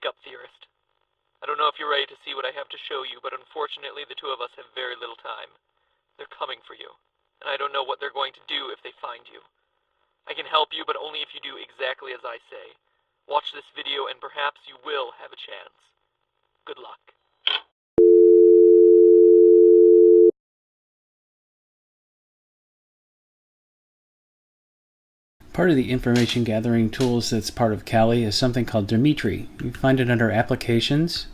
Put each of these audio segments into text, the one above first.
up, theorist. I don't know if you're ready to see what I have to show you, but unfortunately the two of us have very little time. They're coming for you, and I don't know what they're going to do if they find you. I can help you, but only if you do exactly as I say. Watch this video and perhaps you will have a chance. Good luck. Part of the information gathering tools that's part of Kali is something called Dmitry. You find it under Applications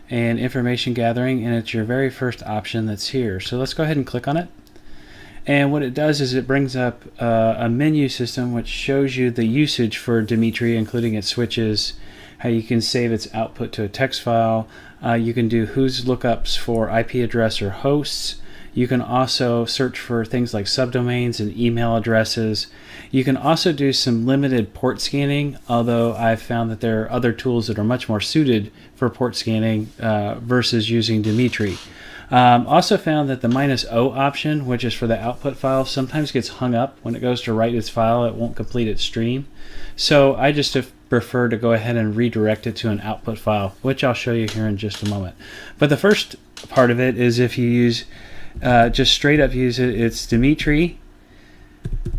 and Information Gathering, and it's your very first option that's here. So let's go ahead and click on it. And what it does is it brings up a menu system which shows you the usage for Dmitry, including its switches, how you can save its output to a text file. You can do whose lookups for IP address or hosts. You can also search for things like subdomains and email addresses. You can also do some limited port scanning, although I've found that there are other tools that are much more suited for port scanning versus using Dmitry. Also found that the -O option, which is for the output file, sometimes gets hung up when it goes to write its file. It won't complete its stream. So I just prefer to go ahead and redirect it to an output file, which I'll show you here in just a moment. But the first part of it is if you use just straight up use it, it's Dmitry,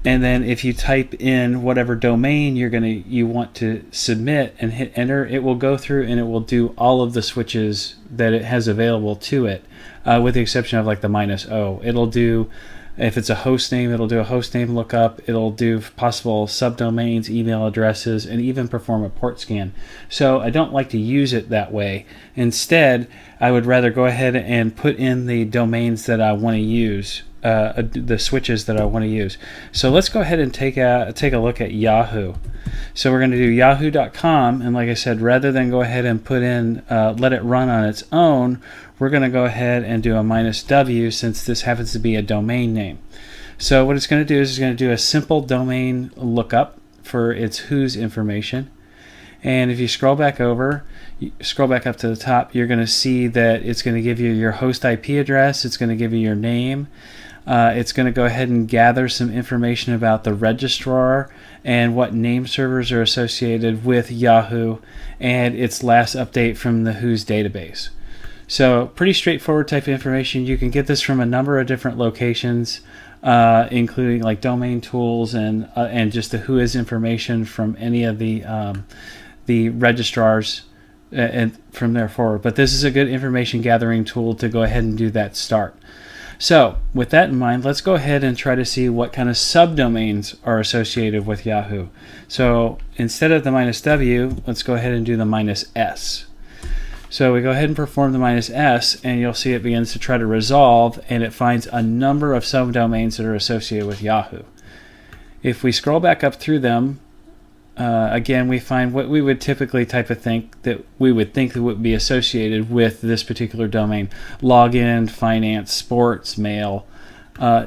and then if you type in whatever domain you want to submit and hit enter, it will go through and it will do all of the switches that it has available to it, with the exception of like the -O. It'll do, if it's a host name, it'll do a host name lookup. It'll do possible subdomains, email addresses, and even perform a port scan. So I don't like to use it that way. Instead, I would rather go ahead and put in the domains that I want to use, the switches that I want to use. So let's go ahead and take a look at Yahoo. So we're going to do yahoo.com, and like I said, rather than go ahead and put in let it run on its own, we're going to go ahead and do a -W since this happens to be a domain name. So what it's going to do is it's going to do a simple domain lookup for its whose information. And if you scroll back up to the top, you're going to see that it's going to give you your host IP address. It's going to give you your name. It's going to go ahead and gather some information about the registrar and what name servers are associated with Yahoo and its last update from the whos database. So pretty straightforward type of information. You can get this from a number of different locations, including like domain tools and just the whos information from any of the registrars and from there forward. But this is a good information gathering tool to go ahead and do that start. So with that in mind, let's go ahead and try to see what kind of subdomains are associated with Yahoo. So instead of the -W, let's go ahead and do the -S. So we go ahead and perform the -S, and you'll see it begins to try to resolve, and it finds a number of subdomains that are associated with Yahoo. If we scroll back up through them, again, we find what we would typically that would be associated with this particular domain: login, finance, sports, mail.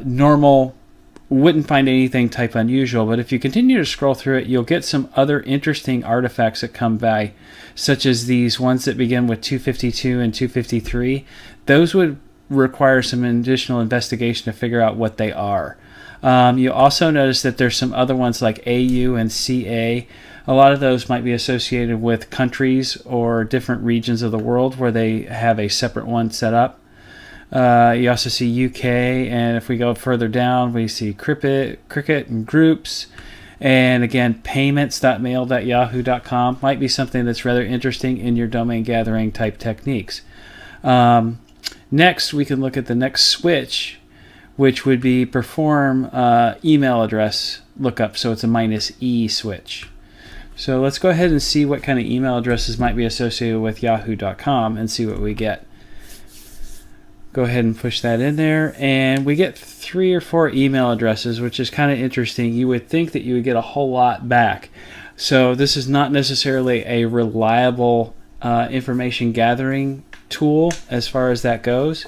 Normal, wouldn't find anything type unusual, but if you continue to scroll through it, you'll get some other interesting artifacts that come by, such as these ones that begin with 252 and 253. Those would require some additional investigation to figure out what they are. You also notice that there's some other ones like AU and CA. A lot of those might be associated with countries or different regions of the world where they have a separate one set up. You also see UK, and if we go further down, we see cricket and groups. And again, payments.mail.yahoo.com might be something that's rather interesting in your domain gathering type techniques. Next, we can look at the next switch, which would be perform email address lookup. So it's a -E switch. So let's go ahead and see what kind of email addresses might be associated with yahoo.com and see what we get. Go ahead and push that in there, and we get 3 or 4 email addresses, which is kind of interesting. You would think that you would get a whole lot back. So this is not necessarily a reliable information gathering tool as far as that goes,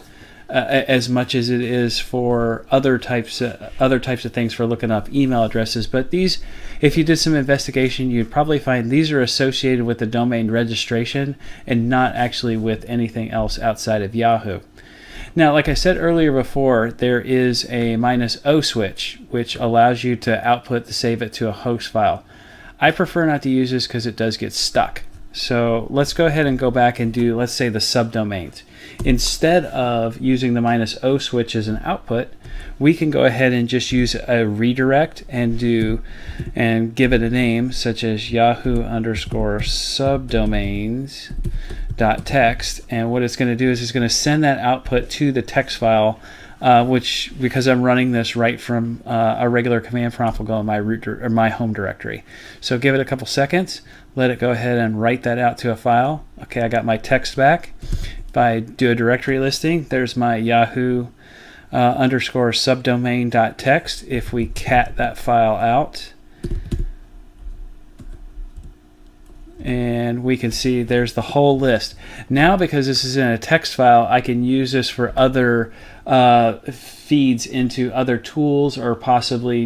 as much as it is for other types of things for looking up email addresses. But these, if you did some investigation, you'd probably find these are associated with the domain registration and not actually with anything else outside of Yahoo. Now, like I said earlier before, there is a -O switch, which allows you to output to save it to a host file. I prefer not to use this because it does get stuck. So let's go ahead and go back and do, let's say, the subdomains. Instead of using the -O switch as an output, we can go ahead and just use a redirect and give it a name such as Yahoo_subdomains.text, and what it's going to do is it's going to send that output to the text file, which, because I'm running this right from a regular command prompt, will go in my my home directory. So give it a couple seconds, let it go ahead and write that out to a file. Okay, I got my text back. If I do a directory listing, there's my Yahoo_subdomain.text. If we cat that file out, and we can see there's the whole list. Now, because this is in a text file, I can use this for other feeds into other tools, or possibly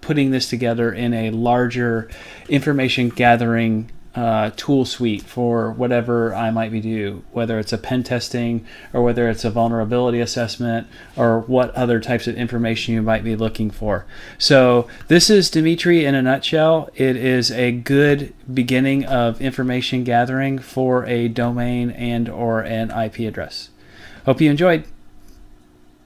putting this together in a larger information gathering tool suite for whatever I might be doing, whether it's a pen testing or whether it's a vulnerability assessment or what other types of information you might be looking for. So this is Dmitry in a nutshell. It is a good beginning of information gathering for a domain and or an IP address. Hope you enjoyed.